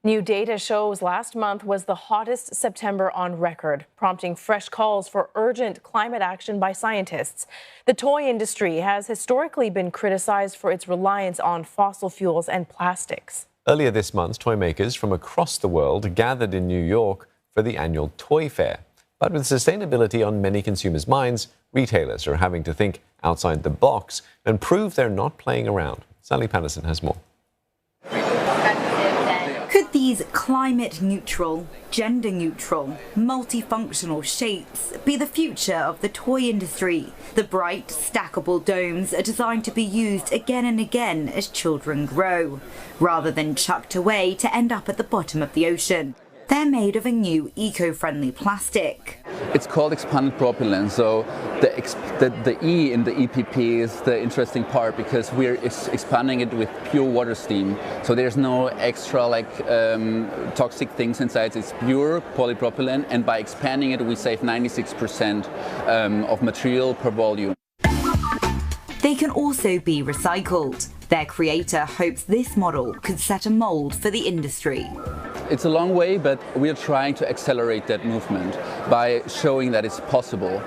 New data shows last month was the hottest September on record, prompting fresh calls for urgent climate action by scientists. The toy industry has historically been criticized for its reliance on fossil fuels and plastics. Earlier this month, toy makers from across the world gathered in New York for the annual Toy Fair. But with sustainability on many consumers' minds, retailers are having to think outside the box and prove they're not playing around. Sally Patterson has more. Could these climate-neutral, gender-neutral, multifunctional shapes be the future of the toy industry? The bright, stackable domes are designed to be used again and again as children grow, rather than chucked away to end up at the bottom of the ocean. They're made of a new eco-friendly plastic. It's called expanded propylene, so the E in the EPP is the interesting part because we're expanding it with pure water steam. So there's no extra toxic things inside. It's pure polypropylene, and by expanding it, we save 96% of material per volume. They can also be recycled. Their creator hopes this model could set a mold for the industry. It's a long way, but we're trying to accelerate that movement by showing that it's possible.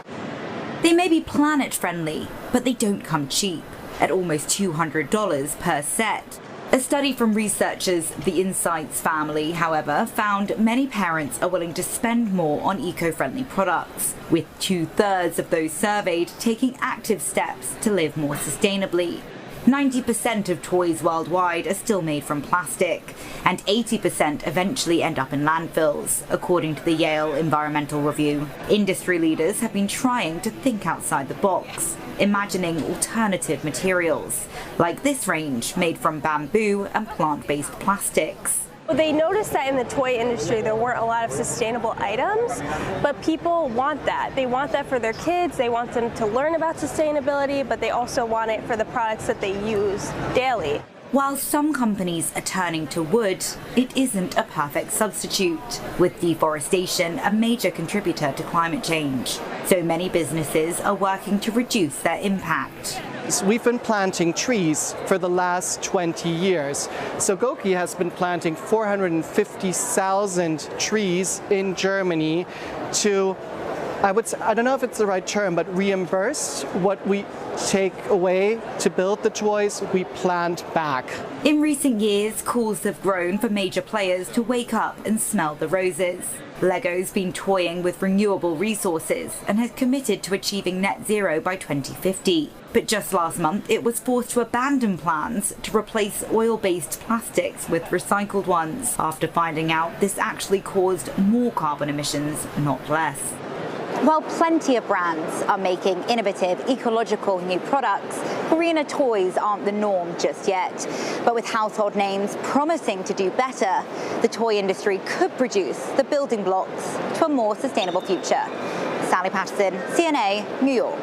They may be planet-friendly, but they don't come cheap, at almost $200 per set. A study from researchers the Insights family, however, found many parents are willing to spend more on eco-friendly products, with 2/3 of those surveyed taking active steps to live more sustainably. 90% of toys worldwide are still made from plastic, and 80% eventually end up in landfills, according to the Yale Environmental Review. Industry leaders have been trying to think outside the box, imagining alternative materials, like this range made from bamboo and plant-based plastics. They noticed that in the toy industry there weren't a lot of sustainable items, but people want that. They want that for their kids, they want them to learn about sustainability, but they also want it for the products that they use daily. While some companies are turning to wood, it isn't a perfect substitute, with deforestation a major contributor to climate change. So many businesses are working to reduce their impact. We've been planting trees for the last 20 years. So Goki has been planting 450,000 trees in Germany to, I don't know if it's the right term, but reimburse what we take away to build the toys, we plant back. In recent years, calls have grown for major players to wake up and smell the roses. Lego's been toying with renewable resources and has committed to achieving net zero by 2050. But just last month, it was forced to abandon plans to replace oil-based plastics with recycled ones after finding out this actually caused more carbon emissions, not less. While plenty of brands are making innovative, ecological new products, greener toys aren't the norm just yet. But with household names promising to do better, the toy industry could produce the building blocks to a more sustainable future. Sally Patterson, CNA, New York.